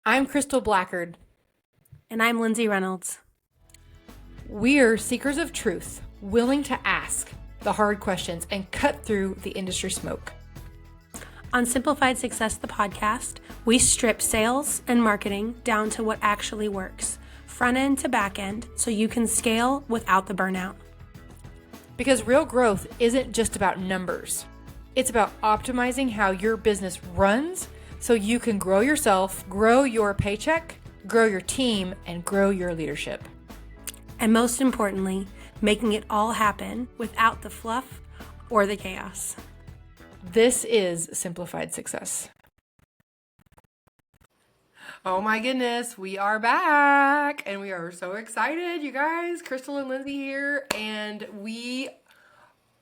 I'm Krystal Blackard. And I'm Lindsay Reynolds. We are seekers of truth, willing to ask the hard questions and cut through the industry smoke. On Simplified Success, the podcast, we strip sales and marketing down to what actually works, front end to back end, so you can scale without the burnout. Because real growth isn't just about numbers. It's about optimizing how your business runs so you can grow yourself, grow your paycheck, grow your team, and grow your leadership. And most importantly, making it all happen without the fluff or the chaos. This is Simplified Success. Oh my goodness, we are back and we are so excited, you guys. Krystal and Lindsay here, and it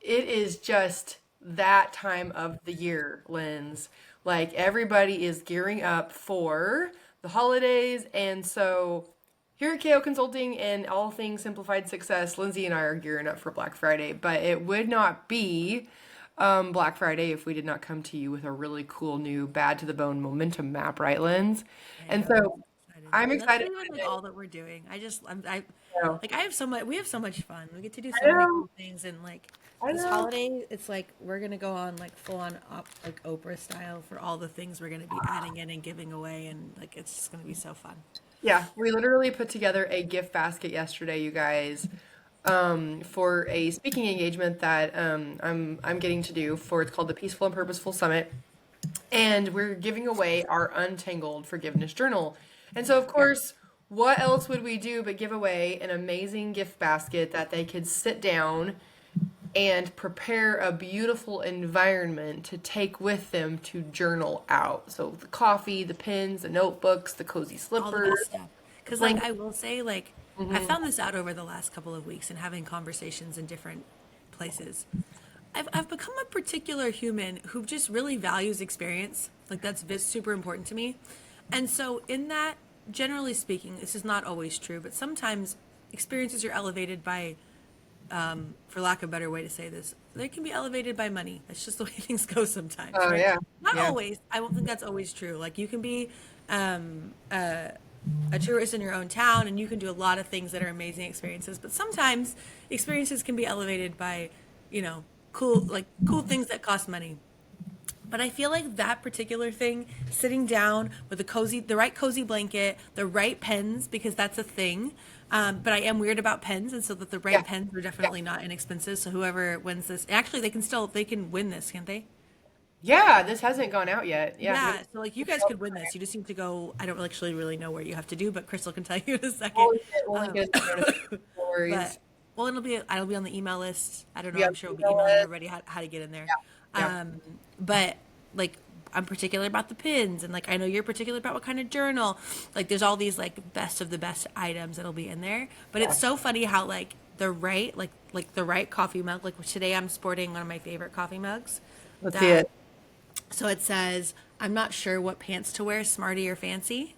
is just that time of the year, Linz. Like everybody is gearing up for the holidays, and so here at KO Consulting and all things Simplified Success, Lindsay and I are gearing up for Black Friday, but it would not be Black Friday if we did not come to you with a really cool new Bad to the Bone momentum map, right, Linz? And so I'm excited. That's really all that we're doing. I know. have so much. We have so much fun. We get to do so many cool things, and this holiday, it's like we're gonna go on like full on like Oprah style for all the things we're gonna be adding in and giving away, and like it's just gonna be so fun. Yeah, we literally put together a gift basket yesterday, you guys, for a speaking engagement that I'm getting to do for. It's called the Peaceful and Purposeful Summit, and we're giving away our Untangled Forgiveness Journal. And so, of course, what else would we do but give away an amazing gift basket that they could sit down and prepare a beautiful environment to take with them to journal out. So the coffee, the pens, the notebooks, the cozy slippers. Because I will say, I found this out over the last couple of weeks and having conversations in different places. I've become a particular human who just really values experience. Like that's super important to me. And so in that, generally speaking, this is not always true, but sometimes experiences are elevated by, for lack of a better way to say this, they can be elevated by money. That's just the way things go sometimes. Oh, right? yeah. Not always. I don't think that's always true. Like you can be a tourist in your own town and you can do a lot of things that are amazing experiences, but sometimes experiences can be elevated by, cool things that cost money. But I feel like that particular thing, sitting down with the right cozy blanket, the right pens, because that's a thing. But I am weird about pens, and so that the right pens are definitely not inexpensive. So whoever wins this, actually, they can win this, can't they? Yeah, this hasn't gone out yet. Yeah. So you guys could win this. You just need to go. I don't actually really know where you have to do, but Krystal can tell you in a second. Well, it'll be on the email list. I don't know. I'm sure we'll be emailing everybody how to get in there. Yeah. But I'm particular about the pins, and I know you're particular about what kind of journal. There's all these best of the best items that'll be in there. But it's so funny how the right coffee mug. Today I'm sporting one of my favorite coffee mugs. Let's see it. So it says, "I'm not sure what pants to wear, smarty or fancy."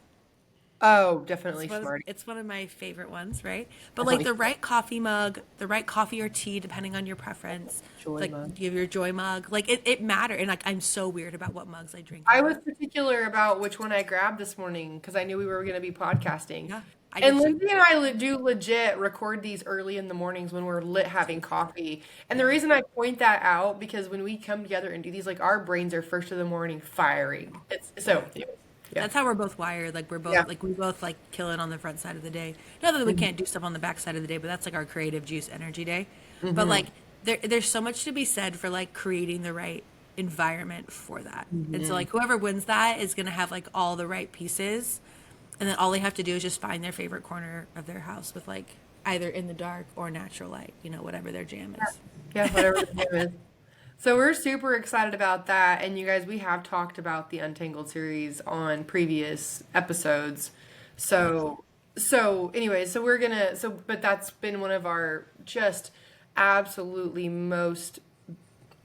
Oh, definitely Smarty. It's one of my favorite ones, right? But the right coffee mug, the right coffee or tea, depending on your preference. Joy mug. You have your joy mug. It matters. And I'm so weird about what mugs I drink. I was particular about which one I grabbed this morning because I knew we were going to be podcasting. Yeah. And Lindsay and I do legit record these early in the mornings when we're lit having coffee. And the reason I point that out, because when we come together and do these, our brains are first of the morning firing. Yeah. That's how we're both wired. We're both we both kill it on the front side of the day. Not that we can't do stuff on the back side of the day, but that's our creative juice energy day. Mm-hmm. But there's so much to be said for creating the right environment for that. Mm-hmm. And so whoever wins that is going to have all the right pieces, and then all they have to do is just find their favorite corner of their house with either in the dark or natural light, whatever their jam is. Yeah, whatever the jam is. So we're super excited about that. And you guys, we have talked about the Untangled series on previous episodes. But that's been one of our just absolutely most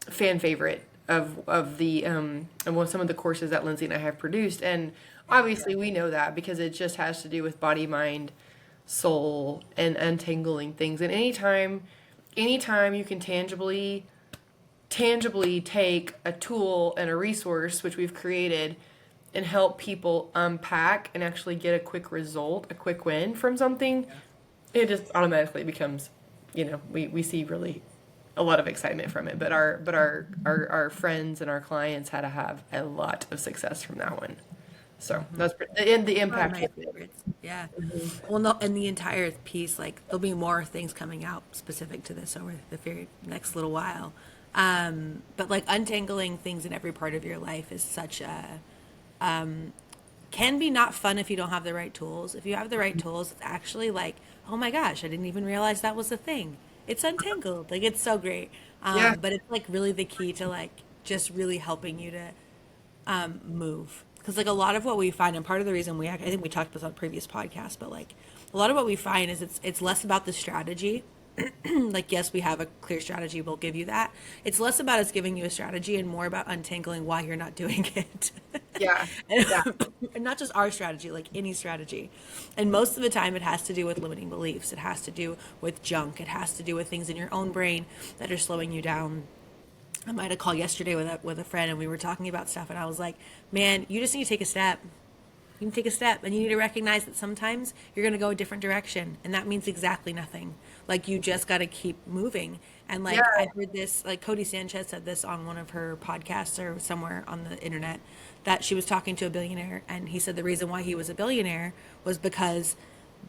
fan favorite of the some of the courses that Lindsay and I have produced. And obviously we know that because it just has to do with body, mind, soul, and untangling things. And anytime you can tangibly take a tool and a resource which we've created and help people unpack and actually get a quick result, a quick win from something, it just automatically becomes, we see really a lot of excitement from it. But our friends and our clients had to have a lot of success from that one. So that's and the One of impact. my favorites. Yeah. Well, no, and the entire piece, like there'll be more things coming out specific to this over the very next little while. But like untangling things in every part of your life is such a can be not fun if you don't have the right tools. If you have the right tools, it's actually like, oh my gosh, I didn't even realize that was a thing. It's untangled. Like it's so great. Yeah. But it's like really the key to like just really helping you to move. Because like a lot of what we find, and part of the reason I think we talked about this on a previous podcast, but like a lot of what we find is it's less about the strategy. Like yes, we have a clear strategy, we'll give you that. It's less about us giving you a strategy and more about untangling why you're not doing it. Yeah. and, Yeah. and not just our strategy, like any strategy. And most of the time it has to do with limiting beliefs. It has to do with junk. It has to do with things in your own brain that are slowing you down. I might have called yesterday with a friend and we were talking about stuff and I was like, man, you just need to take a step. You can take a step and you need to recognize that sometimes you're going to go a different direction and that means exactly nothing. Like you just got to keep moving. And like Yeah. I heard this, like Cody Sanchez said this on one of her podcasts or somewhere on the internet, that she was talking to a billionaire and he said the reason why he was a billionaire was because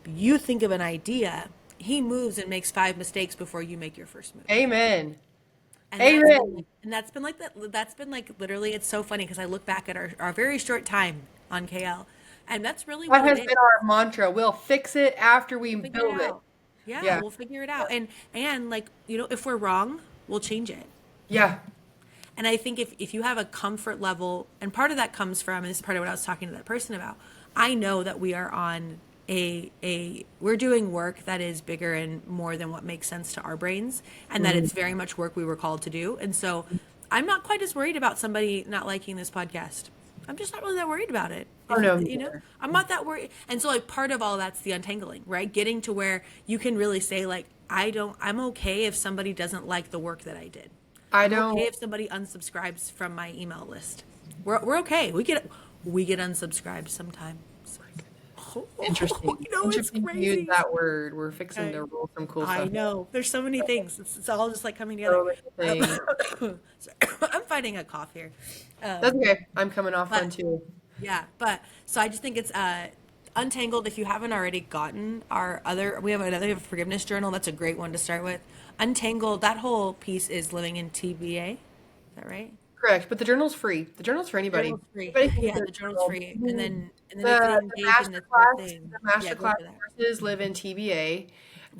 you think of an idea, he moves and makes 5 mistakes before you make your first move. Amen. And Amen. that's been like that. That's been like literally. It's so funny because I look back at our very short time on KL, and that's really That what it has is. been our mantra. We'll fix it after we Figure it build it. out. Yeah, Yeah. we'll figure it out. And like if we're wrong, we'll change it. Yeah. And I think if you have a comfort level, and part of that comes from, and this is part of what I was talking to that person about. I know that we are on we're doing work that is bigger and more than what makes sense to our brains, and that it's very much work we were called to do. And so I'm not quite as worried about somebody not liking this podcast. I'm just not really that worried about it. Oh, no, me You know, neither. I'm not that worried. And so like part of all that's the untangling, right? Getting to where you can really say like, I'm okay if somebody doesn't like the work that I did. I I'm don't. okay if somebody unsubscribes from my email list. We're okay. We get unsubscribed sometimes. Interesting. You know, it's Interesting to use crazy. that word. We're fixing to roll some cool I stuff. know. There's so many things. It's all just like coming together. So many things. Sorry. I'm fighting a cough here. That's okay. I'm coming off one too. Yeah, but so I just think it's untangled. If you haven't already gotten we have a forgiveness journal. That's a great one to start with. Untangled. That whole piece is living in TBA. Is that right? Correct. But the journal's free. The journal's for anybody. Journal's free. Anybody can Yeah, get the journal's free. And then if you The engage in this whole thing, yeah, go masterclass for that. courses live in TBA.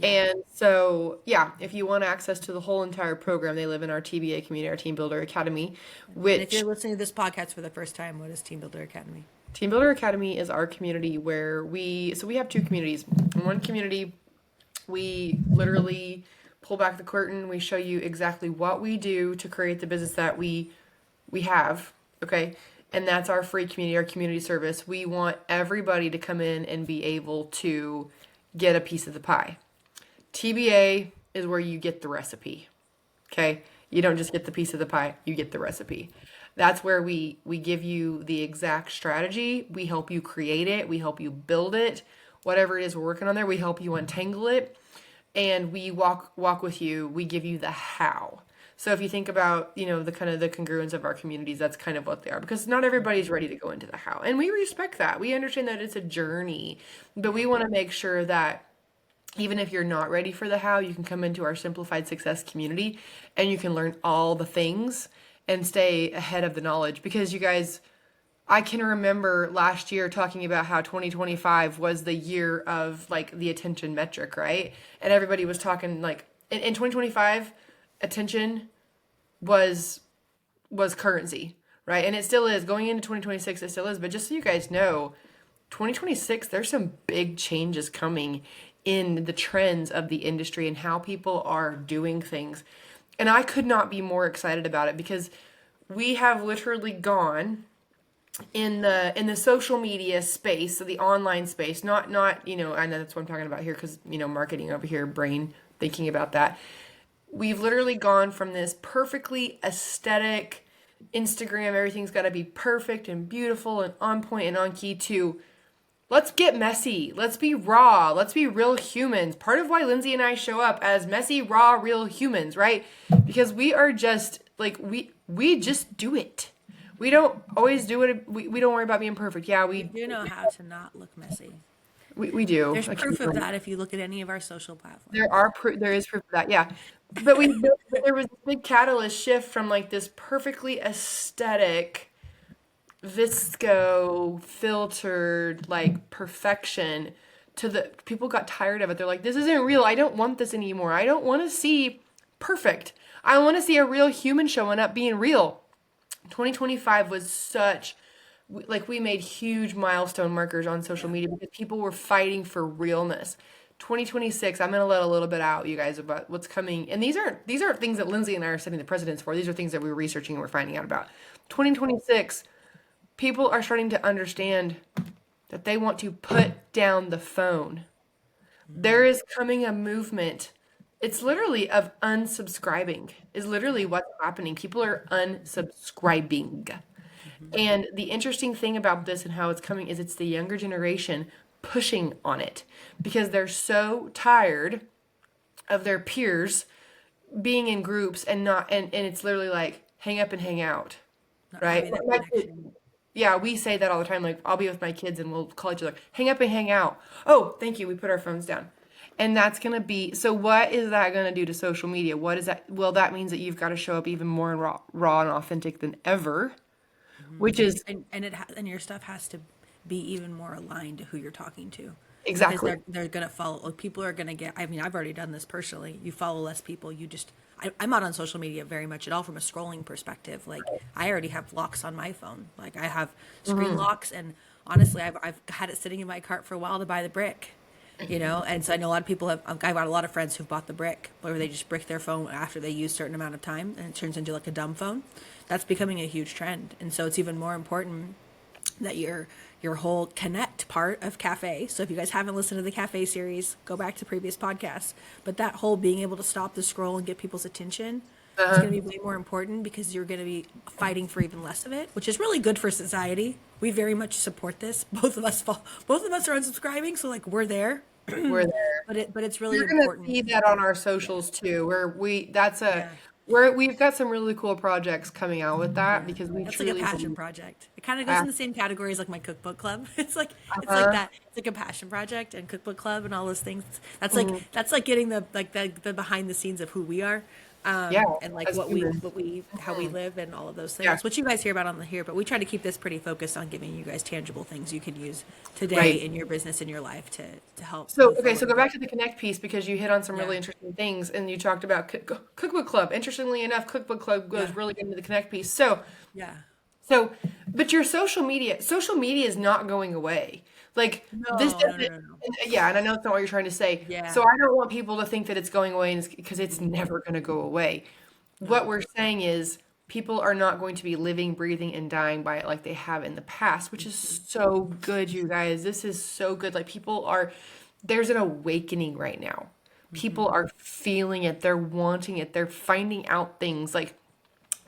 And so, yeah, if you want access to the whole entire program, they live in our TBA community, our Team Builder Academy, And if which you're listening to this podcast for the first time, what is Team Builder Academy? Team Builder Academy is our community where we have two communities. In one community, we literally pull back the curtain. We show you exactly what we do to create the business that we have, okay? And that's our free community, our community service. We want everybody to come in and be able to get a piece of the pie. TBA is where you get the recipe, okay? You don't just get the piece of the pie, you get the recipe. That's where we give you the exact strategy. We help you create it. We help you build it. Whatever it is we're working on there, we help you untangle it. And we walk with you. We give you the how. So if you think about, the kind of the congruence of our communities, that's kind of what they are, because not everybody's ready to go into the how. And we respect that. We understand that it's a journey, but we want to make sure that even if you're not ready for the how, you can come into our Simplified Success community and you can learn all the things and stay ahead of the knowledge. Because you guys, I can remember last year talking about how 2025 was the year of like the attention metric, right? And everybody was talking like in 2025, attention was currency, right? And it still is. Going into 2026, it still is. But just so you guys know, 2026, there's some big changes coming in the trends of the industry and how people are doing things. And I could not be more excited about it, because we have literally gone in the social media space, so the online space, not I know that's what I'm talking about here, because marketing over here, brain thinking about that. We've literally gone from this perfectly aesthetic, Instagram, everything's got to be perfect and beautiful and on point and on key, to let's get messy. Let's be raw. Let's be real humans. Part of why Lindsay and I show up as messy, raw, real humans, right? Because we are just like, we just do it. We don't always do it. We don't worry about being perfect. Yeah, We do know how to not look messy. we do. There's proof of that if you look at any of our social platforms. There is proof of that. Yeah. But there was a big catalyst shift from like this perfectly aesthetic visco filtered like perfection to the people got tired of it. They're like, this isn't real. I don't want this anymore. I don't want to see perfect. I want to see a real human showing up being real. 2025 was such, like, we made huge milestone markers on social media because people were fighting for realness. 2026, I'm going to let a little bit out, you guys, about what's coming. And these aren't things that Lindsay and I are setting the precedents for. These are things that we're researching and we're finding out about. 2026, people are starting to understand that they want to put down the phone. There is coming a movement. It's literally of unsubscribing is literally what's happening. People are unsubscribing. And the interesting thing about this and how it's coming is it's the younger generation pushing on it because they're so tired of their peers being in groups and not, and it's literally like hang up and hang out, Not right? having that My kid- connection. yeah, we say that all the time. Like, I'll be with my kids and we'll call each other, hang up and hang out. Oh, thank you. We put our phones down. And that's going to be, so what is that going to do to social media? What is that? Well, that means that you've got to show up even more raw and authentic than ever, which is And your stuff has to be even more aligned to who you're talking to. exactly. Because they're going to follow, like, people are going to get, I mean, I've already done this personally. You follow less people. I'm not on social media very much at all from a scrolling perspective. Like, I already have locks on my phone. Like, I have screen locks, and honestly, I've had it sitting in my cart for a while to buy the brick. And so I know a lot of people I've got a lot of friends who've bought the brick where they just brick their phone after they use a certain amount of time and it turns into like a dumb phone. That's becoming a huge trend. And so it's even more important that your whole connect part of cafe. So if you guys haven't listened to the cafe series, go back to previous podcasts. But that whole being able to stop the scroll and get people's attention is going to be way more important because you're going to be fighting for even less of it, which is really good for society. We very much support this. Both of us are unsubscribing, so like we're there. We're there. But it's really You're going to important. see that on our socials too, we've got some really cool projects coming out with that because we That's truly like a passion believe- project. It kind of goes in the same category as like my cookbook club. It's like that. It's like a passion project and cookbook club and all those things. That's like getting the behind the scenes of who we are. And like as how humans. we live and all of those things, Yeah. which you guys hear about on the here, but we try to keep this pretty focused on giving you guys tangible things you can use today Right. in your business, in your life to help. So, move okay, so go forward. back to the connect piece because you hit on some really Yeah. interesting things and you talked about cookbook club. Interestingly enough, cookbook club goes Yeah. really into the connect piece. So, Yeah. but your social media is not going away. Like this No, doesn't, no. yeah, and I know it's not what you're trying to say. Yeah. So I don't want people to think that it's going away because it's never going to go away. What we're saying is people are not going to be living, breathing, and dying by it like they have in the past, which is so good, you guys. This is so good. Like there's an awakening right now. People are feeling it. They're wanting it. They're finding out things. Like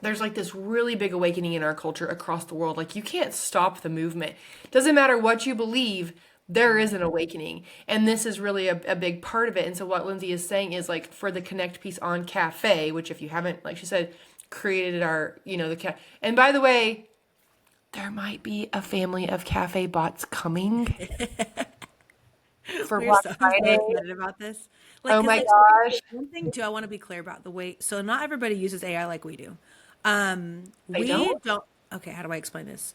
there's like this really big awakening in our culture across the world. Like you can't stop the movement. Doesn't matter what you believe, there is an awakening. And this is really a big part of it. And so what Lindsay is saying is like for the connect piece on cafe, which if you haven't, like she said, created our, and by the way, there might be a family of cafe bots coming for We're Black so Friday. excited about this. Oh 'cause, my like, gosh. one thing too, I want to be clear about the way. So not everybody uses AI like we do. We don't? don't. Okay, how do I explain this?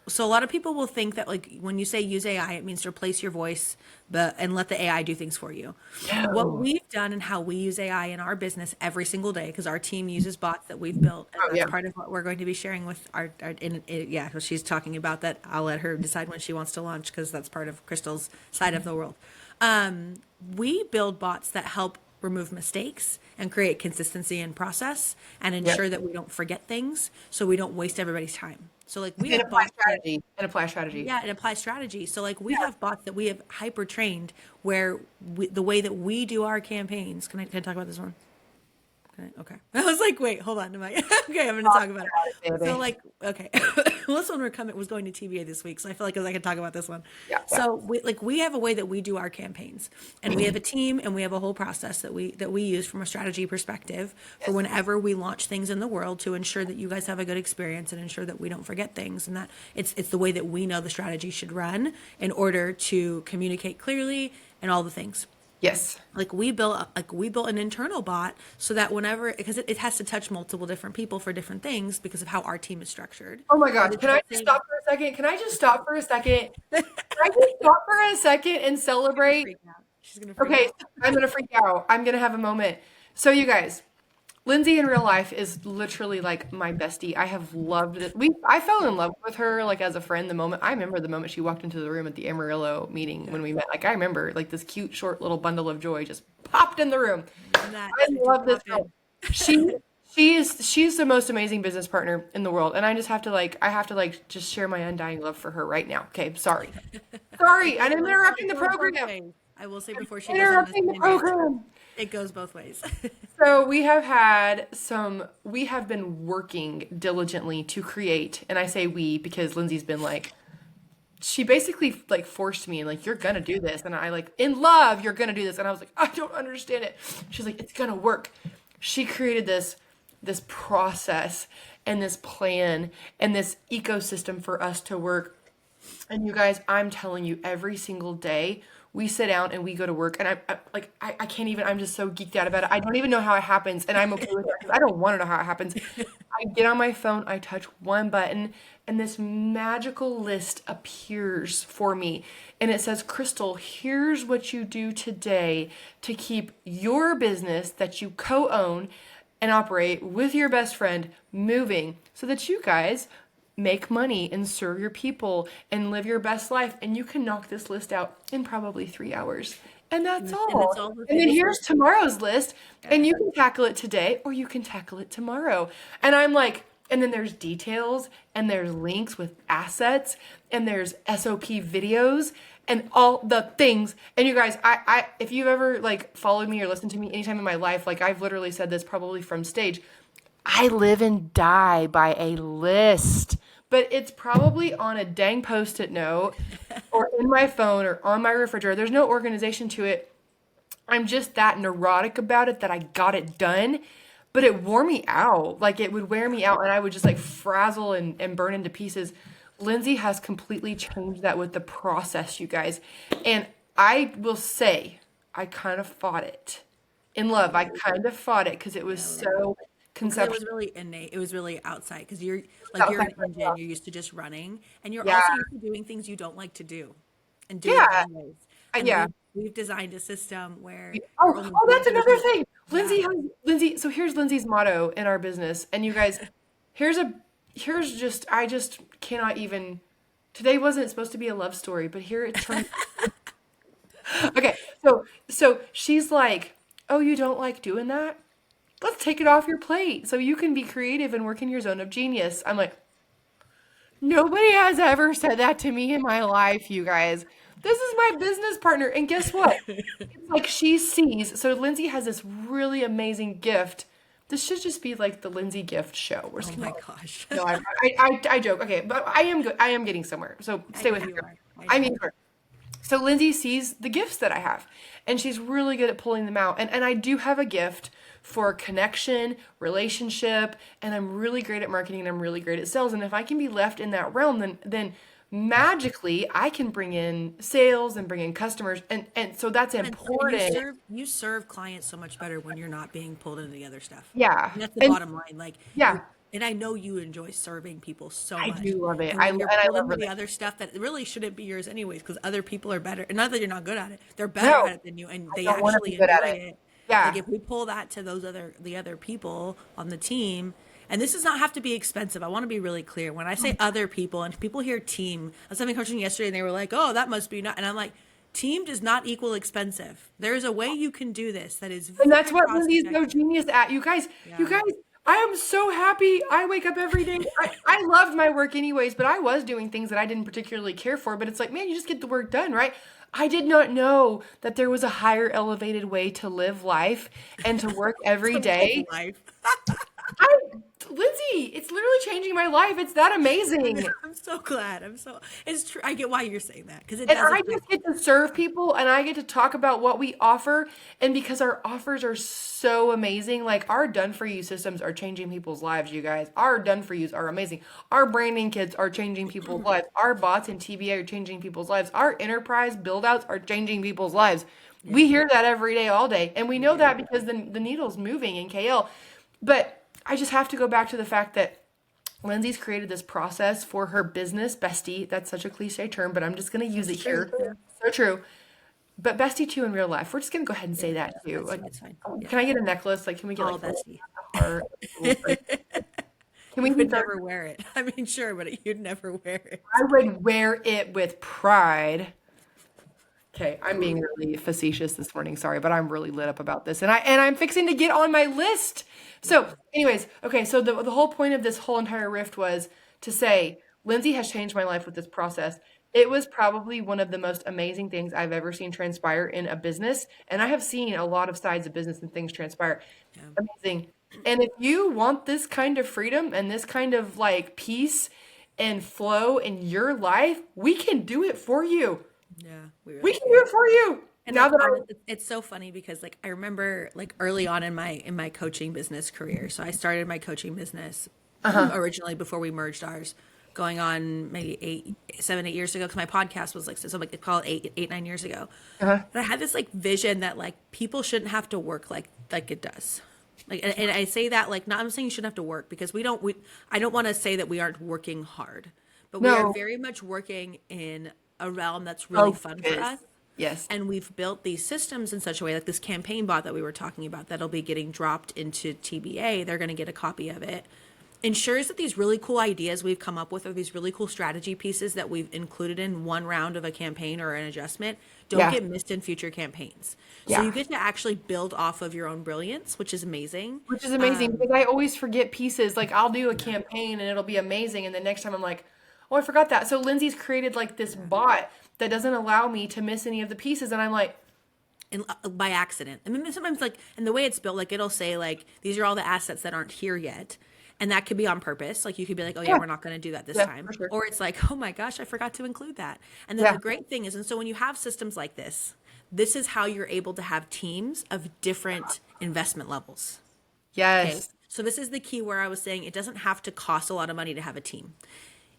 So a lot of people will think that like when you say use AI, it means to replace your voice, and let the AI do things for you. What No. we've done and how we use AI in our business every single day, because our team uses bots that we've built, and that's yeah. part of what we're going to be sharing with yeah. So she's talking about that. I'll let her decide when she wants to launch because that's part of Krystal's side of the world. We build bots that help remove mistakes and create consistency in process and ensure that we don't forget things, so we don't waste everybody's time. So like we And have apply bots strategy. yeah, and apply strategy. So like we have bots that we have hyper trained where the way that we do our campaigns. Can I talk about this one? Okay. I was like, wait, hold on. Okay, I'm going to talk about it. So like, okay. Well, this one was going to TVA this week, so I feel like I could talk about this one. Yeah. So we have a way that we do our campaigns, and we have a team, and we have a whole process that we use from a strategy perspective for whenever we launch things in the world to ensure that you guys have a good experience and ensure that we don't forget things, and that it's the way that we know the strategy should run in order to communicate clearly and all the things. Yes. Like we built an internal bot so that because it has to touch multiple different people for different things because of how our team is structured. Oh my gosh. Can I just stop for a second? Can I just stop for a second? Can I just stop for a second and celebrate? She's gonna freak Okay, out. I'm gonna freak out. I'm gonna have a moment. So you guys, Lindsay in real life is literally like my bestie. I have loved it. I fell in love with her like as a friend I remember the moment she walked into the room at the Amarillo meeting when we met. Like I remember like this cute short little bundle of joy just popped in the room. I love this girl. She's the most amazing business partner in the world, and I have to just share my undying love for her right now. Okay, sorry, I'm interrupting the program. I will say before she goes on Interrupting the program. It goes both ways. So we have been working diligently to create, and I say we because Lindsay's been like, she basically like forced me and like, you're gonna do this. And I like, in love, you're gonna do this. And I was like, I don't understand it. She's like, it's gonna work. She created this process and this plan and this ecosystem for us to work. And you guys, I'm telling you, every single day we sit down and we go to work, and I can't even, I'm just so geeked out about it. I don't even know how it happens, and I'm okay with it because I don't want to know how it happens. I get on my phone, I touch one button, and this magical list appears for me. And it says, Krystal, here's what you do today to keep your business that you co-own and operate with your best friend moving so that you guys make money and serve your people and live your best life. And you can knock this list out in probably 3 hours. And that's all. And then here's tomorrow's list. And you can tackle it today or you can tackle it tomorrow. And I'm like, and then there's details and there's links with assets and there's SOP videos and all the things. And you guys, I if you've ever like followed me or listened to me anytime in my life, like I've literally said this probably from stage, I live and die by a list, but it's probably on a dang Post-it note or in my phone or on my refrigerator. There's no organization to it. I'm just that neurotic about it that I got it done, but it wore me out. Like it would wear me out and I would just like frazzle and burn into pieces. Lindsay has completely changed that with the process, you guys. And I will say, I kind of fought it. In love, I kind of fought it because it was so conceptual. It was really innate. It was really outside because you're an engine. You're used to just running, and you're also used to doing things you don't like to do, and doing it anyways. And we've designed a system where. Oh, that's another thing. Lindsay. So here's Lindsay's motto in our business, and you guys, I just cannot even. Today wasn't supposed to be a love story, but here it turned. Okay, so she's like, oh, you don't like doing that? Let's take it off your plate so you can be creative and work in your zone of genius. I'm like, nobody has ever said that to me in my life, you guys. This is my business partner. And guess what? It's like she sees. So Lindsay has this really amazing gift. This should just be like the Lindsay gift show. Oh my gosh. No, I joke. Okay, but I am good. I am getting somewhere. So stay with me. I mean, so Lindsay sees the gifts that I have, and she's really good at pulling them out. And I do have a gift for connection, relationship, and I'm really great at marketing and I'm really great at sales. And if I can be left in that realm, then magically I can bring in sales and bring in customers. And so that's important. You serve clients so much better when you're not being pulled into the other stuff. Yeah. And that's the bottom line. Like, yeah. And I know you enjoy serving people so much. I do love it. And I love the other stuff that really shouldn't be yours anyways, because other people are better. And not that you're not good at it. They're better at it than you, and they actually enjoy it. Yeah. Like if we pull that to the other people on the team, and this does not have to be expensive. I want to be really clear. When I say other people and people hear team, I was having coaching yesterday and they were like, oh, that must be not. And I'm like, team does not equal expensive. There's a way you can do this that is very and that's what Lindsay's so genius at. You guys, I am so happy. I wake up every day. I loved my work anyways, but I was doing things that I didn't particularly care for. But it's like, man, you just get the work done, right? I did not know that there was a higher elevated way to live life and to work every To live day. life. I, Lindsay, it's literally changing my life. It's that amazing. I'm so glad. It's true. I get why you're saying that because it And does I affect. just get to serve people and I get to talk about what we offer. And because our offers are so amazing, like our done for you systems are changing people's lives, you guys. Our done for yous are amazing. Our branding kits are changing people's lives. Our bots and TBA are changing people's lives. Our enterprise build outs are changing people's lives. We hear that every day, all day. And we know that because the needle's moving in KL. But I just have to go back to the fact that Lindsay's created this process for her business bestie. That's such a cliche term, but I'm just going to use it here. Yeah. So true. But bestie too in real life. We're just going to go ahead and say that too. Like, That's fine. can I get a necklace? Like, can we get All like bestie. a heart? Can we You would get that? never wear it. I mean, sure, but you'd never wear it. I would wear it with pride. Okay, I'm being really facetious this morning. Sorry, but I'm really lit up about this, and I'm fixing to get on my list. So, anyways, okay. So the whole point of this whole entire rift was to say Lindsay has changed my life with this process. It was probably one of the most amazing things I've ever seen transpire in a business, and I have seen a lot of sides of business and things transpire. Amazing. And if you want this kind of freedom and this kind of like peace and flow in your life, we can do it for you. Yeah, we We really can do it for you. And Now like, that it's so funny because like I remember like early on in my coaching business career. So I started my coaching business originally before we merged ours, going on maybe 8 years ago. Because my podcast was like so like call it 9 years ago. But I had this like vision that like people shouldn't have to work like it does. Like and I say that like not I'm saying you shouldn't have to work because I don't want to say that we aren't working hard, but we are No. very much working in a realm that's really fun for Focus. us. Yes. And we've built these systems in such a way, like this campaign bot that we were talking about, that'll be getting dropped into TBA. They're going to get a copy of it. Ensures that these really cool ideas we've come up with or these really cool strategy pieces that we've included in one round of a campaign or an adjustment don't Yeah. get missed in future campaigns. So Yeah. you get to actually build off of your own brilliance, which is amazing. Which is amazing because I always forget pieces. Like I'll do a campaign and it'll be amazing, and the next time I'm like, oh, I forgot that. So Lindsay's created like this bot that doesn't allow me to miss any of the pieces, and I'm like, And by accident. I mean, sometimes like, and the way it's built, like it'll say like, these are all the assets that aren't here yet. And that could be on purpose. Like you could be like, oh yeah, yeah, we're not going to do that this yeah, time. for sure. Or it's like, oh my gosh, I forgot to include that. And then Yeah. the great thing is, and so when you have systems like this is how you're able to have teams of different investment levels. Okay. Yes. So this is the key where I was saying it doesn't have to cost a lot of money to have a team.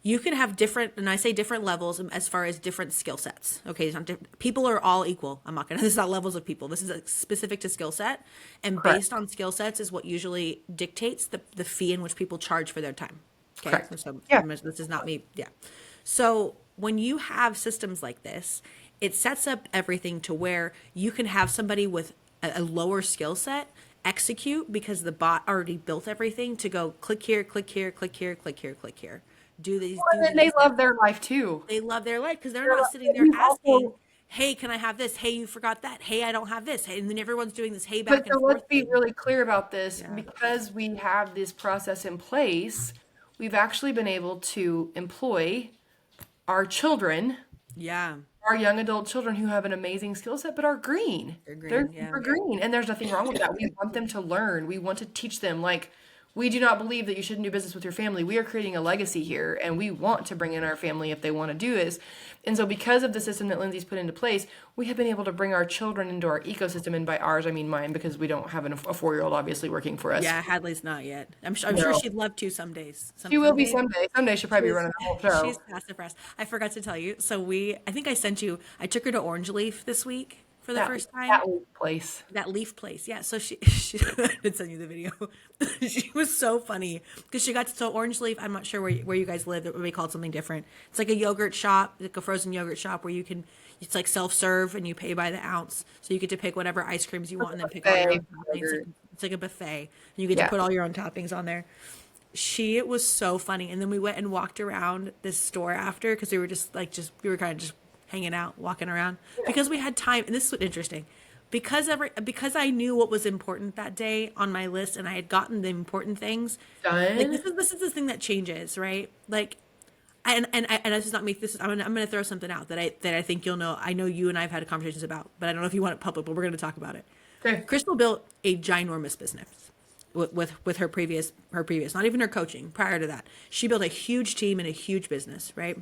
You can have different, and I say different levels as far as different skill sets. Okay, it's not people are all equal. I'm not gonna. This is not levels of people. This is specific to skill set, and Correct. based on skill sets is what usually dictates the fee in which people charge for their time. Okay, Correct. so Yeah. this is not me. Yeah. So when you have systems like this, it sets up everything to where you can have somebody with a lower skill set execute because the bot already built everything to go click here, click here, click here, click here, click here. Do these. Well, and Do then they these. love their life too. They love their life because they're not sitting there We've asking, also, "Hey, can I have this? Hey, you forgot that. Hey, I don't have this." And then everyone's doing this hey but back and so let's forth be thing. really clear about this. Yeah. Because we have this process in place, we've actually been able to employ our children, Yeah. our young adult children who have an amazing skill set but are green. They're They're green, yeah. super green. And there's nothing wrong with that. We want them to learn. We want to teach them. Like, we do not believe that you shouldn't do business with your family. We are creating a legacy here, and we want to bring in our family if they want to do this. And so because of the system that Lindsay's put into place, we have been able to bring our children into our ecosystem. And by ours, I mean mine, because we don't have a 4-year-old obviously working for us. Yeah, Hadley's not yet. I'm sure No. she'd love to some days. She will be Someday. someday. Someday she'll probably be running the whole show. She's past the press. I forgot to tell you. So I think I sent you, I took her to Orange Leaf this week for the first time. That place. That leaf place, yeah. So she I did send you the video. She was so funny because she got to Orange Leaf. I'm not sure where you guys live. It would be called something different. It's like a yogurt shop, like a frozen yogurt shop where you can. It's like self-serve and you pay by the ounce, so you get to pick whatever ice creams you want and then pick all your own toppings. It's like a buffet, and you get to put all your own toppings on there. It was so funny, and then we went and walked around this store after because we were we were kind of just hanging out, walking around because we had time. And this is what interesting. because I knew what was important that day on my list and I had gotten the important things. Like Done. this is the thing that changes, right? Like and this is not me. This is I'm gonna throw something out that I think you'll know. I know you and I've had conversations about, but I don't know if you want it public. But we're gonna talk about it. Okay. Krystal built a ginormous business with her previous not even her coaching prior to that. She built a huge team and a huge business, right?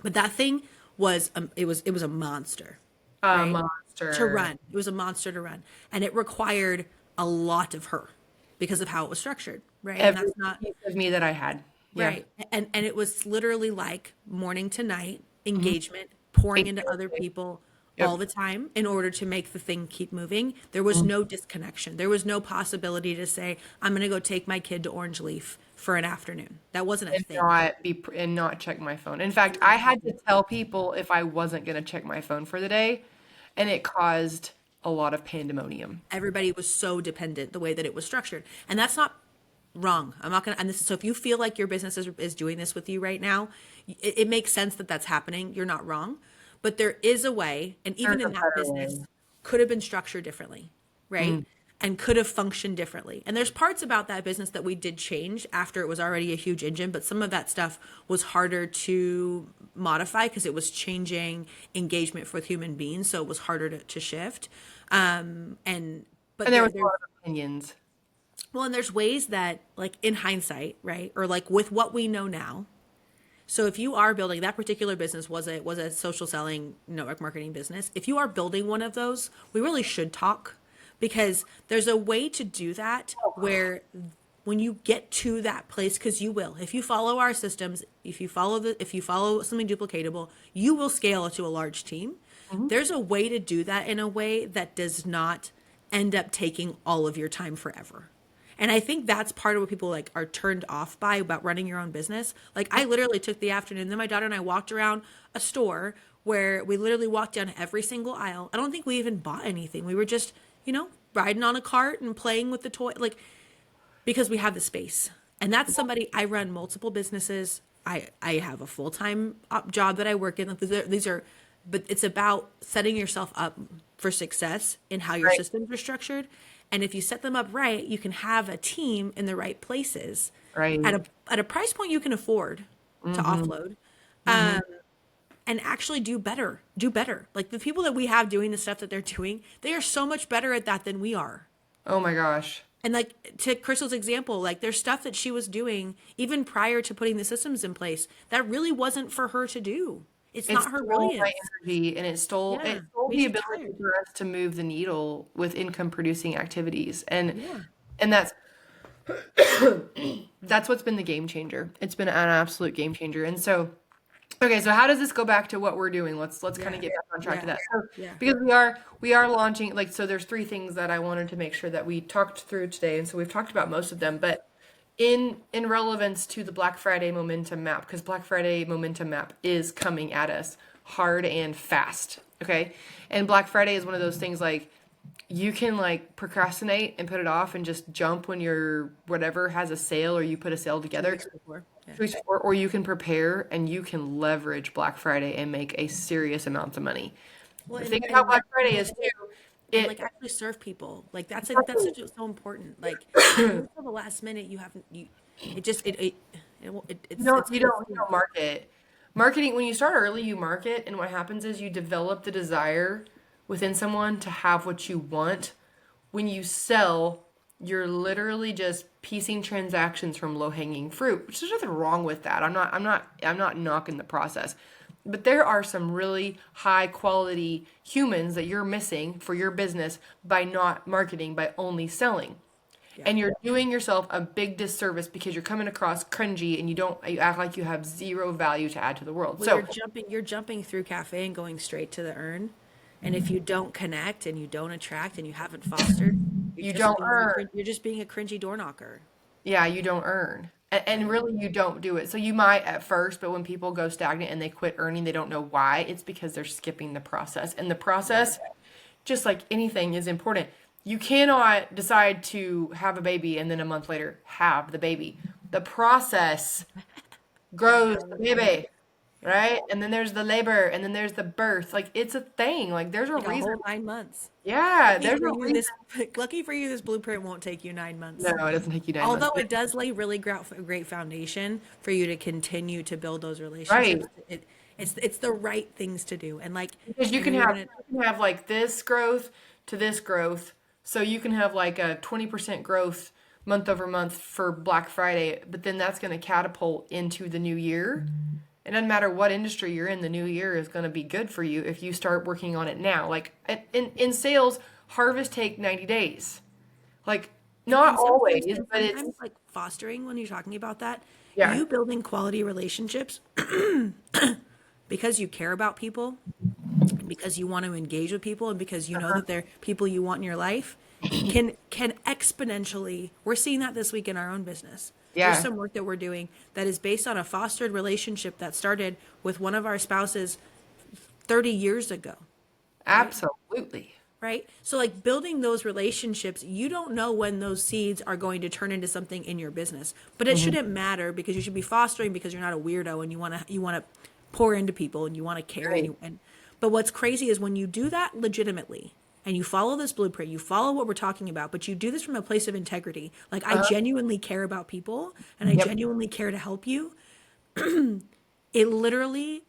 But that thing was it was a monster, A right? monster. To run. It was a monster to run, and it required a lot of her because of how it was structured, right? And Every that's not piece of me that I had. Yeah. right. And it was literally like morning to night engagement, Mm-hmm. pouring into other people Yep. all the time in order to make the thing keep moving. There was no disconnection. There was no possibility to say, I'm going to go take my kid to Orange Leaf for an afternoon. That wasn't a thing. And not check my phone. In fact, I had to tell people if I wasn't going to check my phone for the day, and it caused a lot of pandemonium. Everybody was so dependent the way that it was structured. And that's not wrong. I'm not going to, and this is, so if you feel like your business is doing this with you right now, it makes sense that that's happening. You're not wrong. But there is a way, and even There's in a that better business, way. could have been structured differently, right? And could have functioned differently. And there's parts about that business that we did change after it was already a huge engine, but some of that stuff was harder to modify because it was changing engagement with human beings, so it was harder to shift. And There was a lot of opinions. well, and there's ways that, like in hindsight, right, or like with what we know now. So if you are building that particular business was a social selling network marketing business, if you are building one of those, we really should talk because there's a way to do that where when you get to that place, because you will, if you follow our systems, if you follow something duplicatable, you will scale to a large team. There's a way to do that in a way that does not end up taking all of your time forever. And I think that's part of what people like are turned off by about running your own business. Like I literally took the afternoon, then my daughter and I walked around a store where we literally walked down every single aisle. I don't think we even bought anything. We were just, riding on a cart and playing with the toy, like because we have the space. And that's somebody, I run multiple businesses. I have a full-time job that I work in. Like, but it's about setting yourself up for success in how your Right. systems are structured. And if you set them up right, you can have a team in the right places Right. at a price point you can afford to offload, and actually do better. Like the people that we have doing the stuff that they're doing, they are so much better at that than we are. Oh my gosh. And like to Krystal's example, like there's stuff that she was doing even prior to putting the systems in place that really wasn't for her to do. It's not her stole brilliance. my energy, and it stole Yeah, the makes you ability tired. for us to move the needle with income producing activities. And Yeah. and that's what's been the game changer. It's been an absolute game changer. And so okay, so how does this go back to what we're doing? Let's kind of get back on track to Yeah. that. So Yeah. because we are launching, like, so there's three things that I wanted to make sure that we talked through today, and so we've talked about most of them, but in relevance to the Black Friday momentum map, because Black Friday momentum map is coming at us hard and fast. Okay, and Black Friday is one of those things like you can like procrastinate and put it off and just jump when your whatever has a sale or you put a sale together. Weeks before. Yeah. 2 weeks before, or you can prepare and you can leverage Black Friday and make a serious amount of money. Well, The thing about Black Friday is too, and it like actually serve people. Like that's so important. Like until the last minute, you haven't it just it's you don't market. Marketing, when you start early, you market, and what happens is you develop the desire within someone to have what you want. When you sell, you're literally just piecing transactions from low-hanging fruit, which there's nothing wrong with that. I'm not knocking the process. But there are some really high quality humans that you're missing for your business by not marketing, by only selling. And you're doing yourself a big disservice because you're coming across cringy and you act like you have zero value to add to the world. Well, you're jumping through cafe and going straight to the earn. And if you don't connect and you don't attract and you haven't fostered, you don't earn. You're just being a cringy door knocker. Yeah, you don't earn. And really, you don't do it. So you might at first, but when people go stagnant and they quit earning, they don't know why. It's because they're skipping the process. And the process, just like anything, is important. You cannot decide to have a baby and then a month later have the baby. The process grows the baby. right? And then there's the labor, and then there's the birth. Like it's a thing. Like there's a Like a reason. whole 9 months. Yeah, Lucky there's for a you, reason. lucky for you, this blueprint won't take you 9 months. No, it doesn't take you 9 months. Although it does lay really great foundation for you to continue to build those Right. relationships. It's the right things to do. And like, Because I know you want to, you can have like this growth to this growth. So you can have like a 20% growth month over month for Black Friday, but then that's going to catapult into the new year. It doesn't matter what industry you're in, the new year is going to be good for you if you start working on it now. Like in sales, harvest take 90 days. Like not always, and but it's sometimes like fostering, when you're talking about that, yeah. you building quality relationships because you care about people, because you want to engage with people, and because you know that they're people you want in your life, can exponentially. We're seeing that this week in our own business. There's Yeah. some work that we're doing that is based on a fostered relationship that started with one of our spouses 30 years ago. Absolutely. Right? So like building those relationships, you don't know when those seeds are going to turn into something in your business. But it shouldn't matter, because you should be fostering because you're not a weirdo, and you want to pour into people, and you want to care, Right. but what's crazy is when you do that legitimately and you follow this blueprint, you follow what we're talking about, but you do this from a place of integrity. Like I genuinely care about people, and I Yep. genuinely care to help you. It literally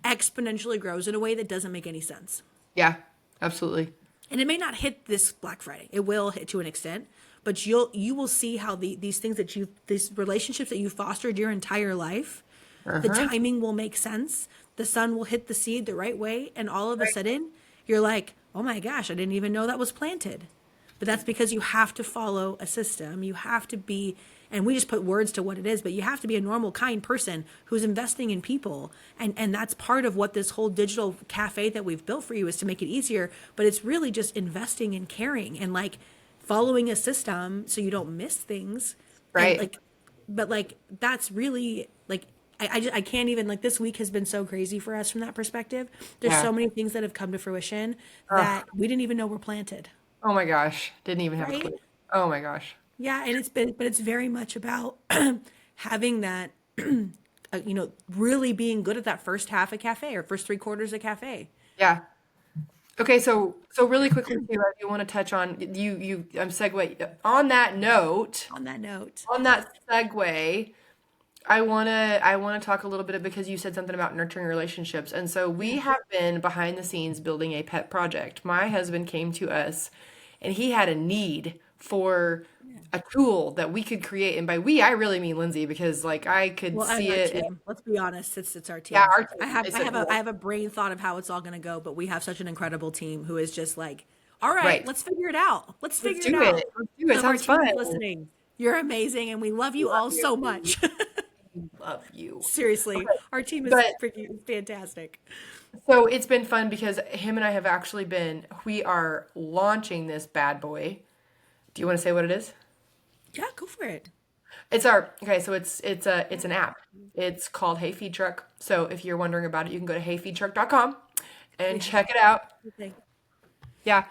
exponentially grows in a way that doesn't make any sense. Yeah. Absolutely. And it may not hit this Black Friday. It will hit to an extent, but you will see how these relationships that you fostered your entire life, the timing will make sense. The sun will hit the seed the right way, and all of a sudden you're like, "Oh my gosh, I didn't even know that was planted." But that's because you have to follow a system. You have to be, and we just put words to what it is, but you have to be a normal, kind person who's investing in people. And that's part of what this whole digital cafe that we've built for you is, to make it easier. But it's really just investing and caring and like following a system so you don't miss things. Right. And like that's really like, I can't even, like, this week has been so crazy for us from that perspective. There's Yeah. so many things that have come to fruition that we didn't even know were planted. Oh my gosh. Didn't even have a Right? clue. Oh my gosh. Yeah, and it's very much about having that, really being good at that first half of cafe, or first 3/4 of cafe. Yeah. Okay, so really quickly too, I do want to touch on segue on that note. On that note, On that segue, I wanna talk a little bit because you said something about nurturing relationships. And so we have been behind the scenes building a pet project. My husband came to us and he had a need for a tool that we could create. And by we, I really mean Lindsay, because like I could well, see our it. And, team. Let's be honest, it's our yeah, team. our team I basically. have a brain thought of how it's all going to go, but we have such an incredible team who is just like, all right, Right. let's figure it out. Let's Let's figure it do out. it. Let's do it. Some of our Sounds team fun. is listening. You're amazing, and we love you Love all you. so much. Love you. Seriously, Okay. our team is But freaking fantastic. so it's been fun because him and I have actually we are launching this bad boy. Do you want to say what it is? Yeah, go for it. So it's an app. It's called Hey Feed Truck. So if you're wondering about it, you can go to heyfeedtruck.com and check it out. Okay. Yeah.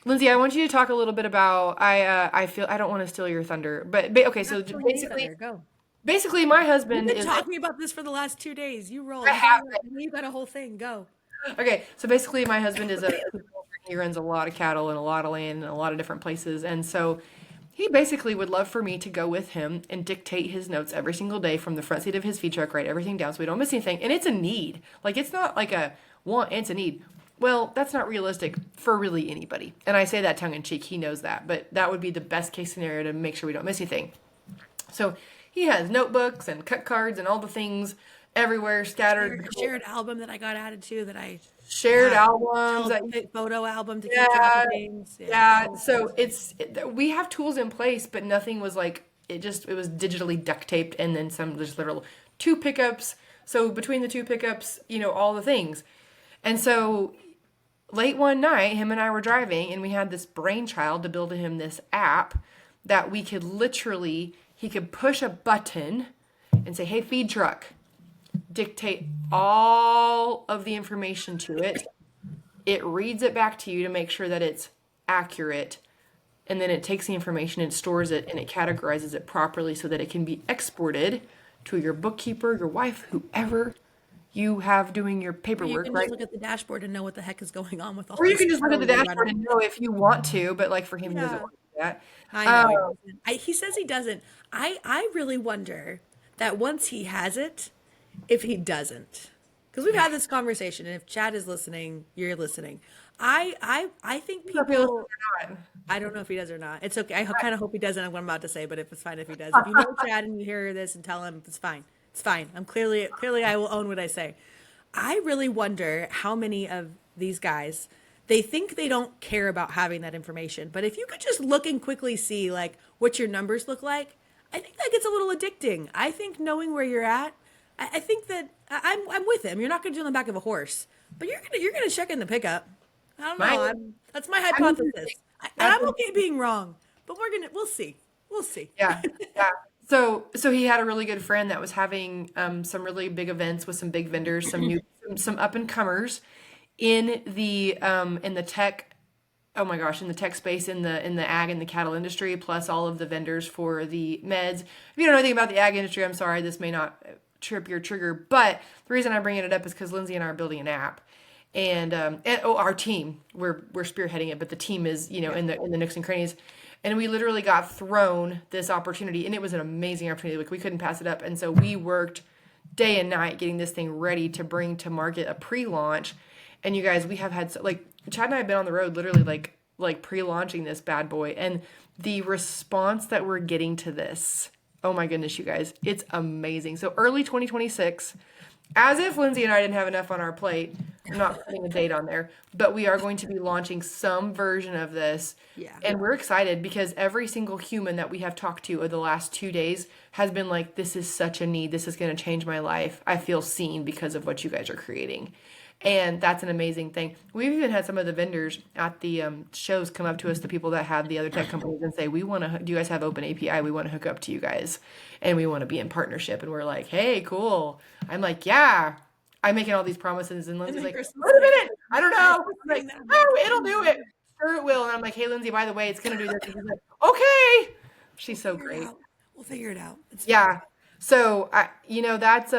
Lindsay, I want you to talk a little bit about I feel I don't want to steal your thunder, but okay, so Not stealing any basically thunder. Go. basically my We've husband been is talking about this for the last 2 days. You roll. I have You got a whole thing. Go. Okay, so basically, my husband is he runs a lot of cattle and a lot of land and a lot of different places, and so he basically would love for me to go with him and dictate his notes every single day from the front seat of his feed truck, write everything down so we don't miss anything. And it's a need, like it's not like a want, it's a need. Well, that's not realistic for really anybody, and I say that tongue in cheek. He knows that, but that would be the best case scenario to make sure we don't miss anything. So he has notebooks and cut cards and all the things everywhere scattered. Shared album that I got added to that I Shared have. albums that Photo album to keep track yeah, of things. yeah. So we have tools in place, but nothing was like it was digitally duct taped and then some just literal 2 pickups. So between the 2 pickups, all the things. And so late one night, him and I were driving and we had this brainchild to build him this app that we could he could push a button and say, "Hey, feed truck," dictate all of the information to it. It reads it back to you to make sure that it's accurate. And then it takes the information and stores it and it categorizes it properly so that it can be exported to your bookkeeper, your wife, whoever you have doing your Or you paperwork, can right? just look at the dashboard and know what the heck is going on with all Or you this. can just look at the dashboard and know if you want to, but like for him, he doesn't Yeah. want to do that. I know he Um, doesn't. He says he doesn't. I really wonder that once he has it, if he doesn't. Because we've had this conversation, and if Chad is listening, you're listening. I think I don't know if he listens people. or not. I don't know if he does or not. It's okay. I kind of hope he doesn't. What I'm about to say, but if it's fine if he does. If you know Chad and you hear this and tell him, it's fine. It's fine. I'm clearly I will own what I say. I really wonder how many of these guys, they think they don't care about having that information. But if you could just look and quickly see like what your numbers look like, I think that gets a little addicting. I think knowing where you're at, I think that I'm with him. You're not going to do it on the back of a horse, but you're gonna check in the pickup. I don't know. My, That's my I mean, hypothesis. And I'm okay being wrong, but we'll see. We'll see. yeah, yeah. So he had a really good friend that was having some really big events with some big vendors, some up and comers in the tech. Oh my gosh, in the tech space, in the ag and the cattle industry, plus all of the vendors for the meds. If you don't know anything about the ag industry, I'm sorry, this may not trip your trigger, but the reason I'm bringing it up is because Lindsay and I are building an app. And our team, we're spearheading it, but the team is, in the nooks and crannies. And we literally got thrown this opportunity, and it was an amazing opportunity. Like we couldn't pass it up. And so we worked day and night getting this thing ready to bring to market a pre-launch. And you guys, we have had Chad and I have been on the road literally like pre-launching this bad boy, and the response that we're getting to this, oh my goodness, you guys, it's amazing. So early 2026. As if Lindsay and I didn't have enough on our plate. I'm not putting a date on there, but we are going to be launching some version of this. Yeah. And we're excited because every single human that we have talked to over the last 2 days has been like, this is such a need. This is going to change my life. I feel seen because of what you guys are creating. And that's an amazing thing. We've even had some of the vendors at the shows come up to us, the people that have the other tech companies, and say, do you guys have open API? We want to hook up to you guys, and we want to be in partnership. And we're like, hey, cool. I'm like, yeah. I'm making all these promises, and Lindsay's like, wait a minute. I don't know. I'm like, oh, it'll do it. Sure it will. And I'm like, hey, Lindsay, by the way, it's going to do this. And she's like, okay. She's so great. We'll figure it out. Yeah. So, that's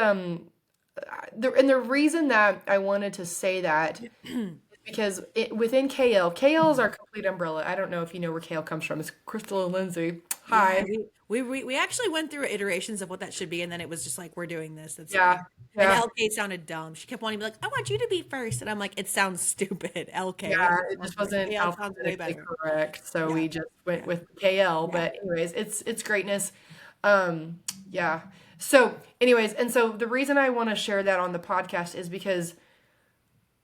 the reason that I wanted to say that is because within KL is our complete umbrella. I don't know if you know where KL comes from. It's Krystal and Lindsay. Hi. Yeah, we actually went through iterations of what that should be, and then it was just like, we're doing this. That's Yeah. fine. Yeah. And LK sounded dumb. She kept wanting to be like, I want you to be first. And I'm like, it sounds stupid. LK. Yeah, it just wasn't KL sounds way alphabetically better. correct. So Yeah. we just went with KL. Yeah. But anyways, it's greatness. Yeah. So anyways, and so the reason I want to share that on the podcast is because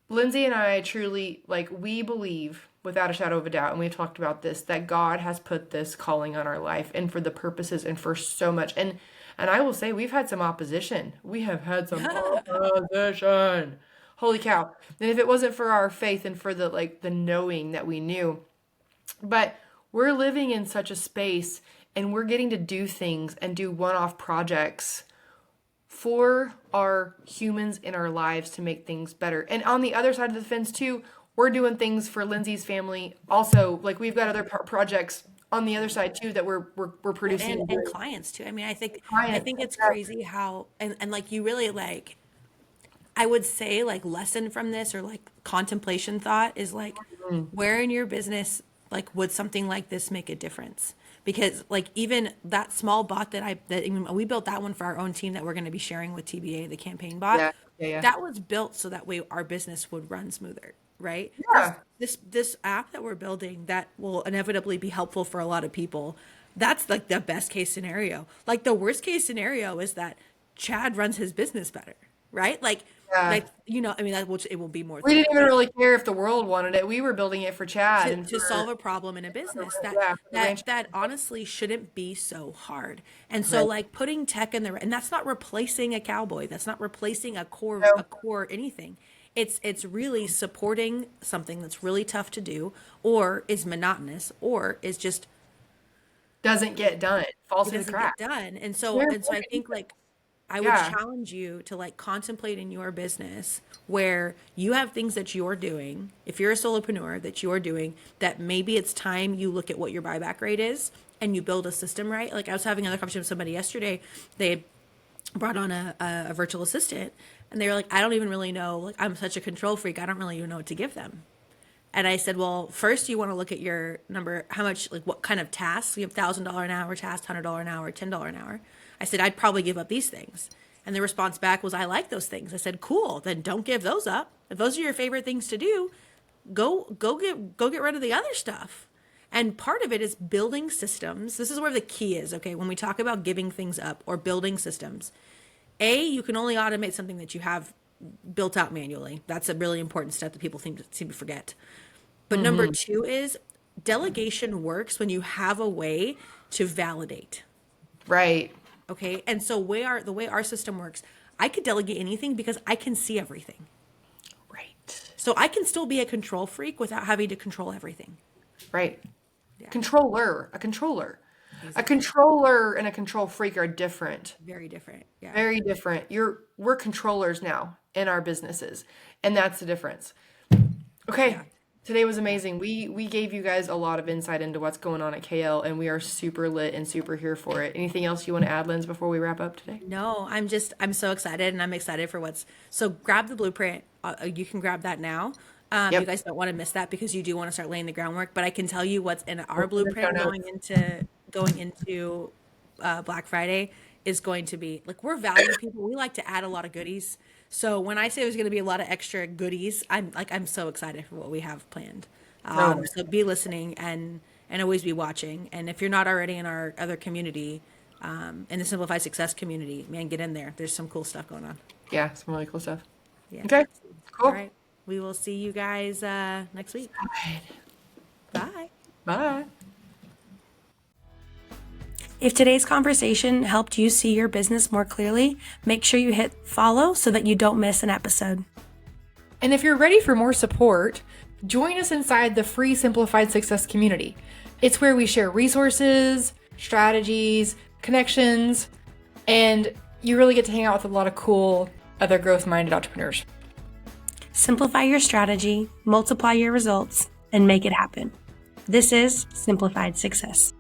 Lindsay and I truly, we believe without a shadow of a doubt, and we've talked about this, that God has put this calling on our life and for the purposes and for so much. And I will say we've had some opposition. We have had some opposition. Holy cow. And if it wasn't for our faith and for the knowing that we knew, but we're living in such a space and we're getting to do things and do one-off projects for our humans in our lives to make things better. And on the other side of the fence too, we're doing things for Lindsay's family. Also, we've got other projects on the other side too that we're producing And clients too. I mean, I think Clients, it's yeah. crazy how and you really I would say lesson from this or contemplation thought is where in your business would something like this make a difference? Because even that small bot that we built that one for our own team that we're going to be sharing with TBA, the campaign bot. Yeah. That was built so that way our business would run smoother, right? Yeah. This app that we're building that will inevitably be helpful for a lot of people. That's the best case scenario. The worst case scenario is that Chad runs his business better, right? Yeah. I mean, it will be more. We didn't even really care if the world wanted it. We were building it for Chad and to solve a problem in a business that honestly shouldn't be so hard. And so putting tech in and that's not replacing a cowboy. That's not replacing a core anything. It's really supporting something that's really tough to do or is monotonous or is just doesn't get done. Falls in the cracks. done. And so I think I would challenge you to contemplate in your business where you have things that you're doing. If you're a solopreneur that you're doing, that maybe it's time you look at what your buyback rate is and you build a system, right? I was having another conversation with somebody yesterday. They had brought on a virtual assistant And they were like, I don't even really know. Like, I'm such a control freak. I don't really even know what to give them. And I said, well, first you want to look at your number, how much, like what kind of tasks. You have $1,000 an hour tasks, $100 an hour, $10 an hour. I said, I'd probably give up these things. And the response back was, I like those things. I said, cool, then don't give those up. If those are your favorite things to do, go get rid of the other stuff. And part of it is building systems. This is where the key is, okay? When we talk about giving things up or building systems, you can only automate something that you have built out manually. That's a really important step that people seem to forget. But number two is delegation works when you have a way to validate. Right. Okay. And so the way our system works, I could delegate anything because I can see everything. Right. So I can still be a control freak without having to control everything. Right. Yeah. A controller. Exactly. A controller and a control freak are different. Very different. Yeah. Very different. We're controllers now in our businesses, and that's the difference. Okay. Yeah. Today was amazing. We gave you guys a lot of insight into what's going on at KL, and we are super lit and super here for it. Anything else you want to add, Linz, before we wrap up today? No, I'm so excited, and I'm excited for so grab the blueprint. You can grab that now. Yep. You guys don't want to miss that because you do want to start laying the groundwork, but I can tell you what's in our blueprint going into Black Friday is going to be, like, we're value people. We like to add a lot of goodies. So when I say there's going to be a lot of extra goodies, I'm so excited for what we have planned. So be listening and always be watching. And if you're not already in our other community, in the Simplified Success community, man, get in there. There's some cool stuff going on. Yeah, some really cool stuff. Yeah. Okay, cool. All right. We will see you guys next week. Bye. Bye. If today's conversation helped you see your business more clearly, make sure you hit follow so that you don't miss an episode. And if you're ready for more support, join us inside the free Simplified Success community. It's where we share resources, strategies, connections, and you really get to hang out with a lot of cool other growth-minded entrepreneurs. Simplify your strategy, multiply your results, and make it happen. This is Simplified Success.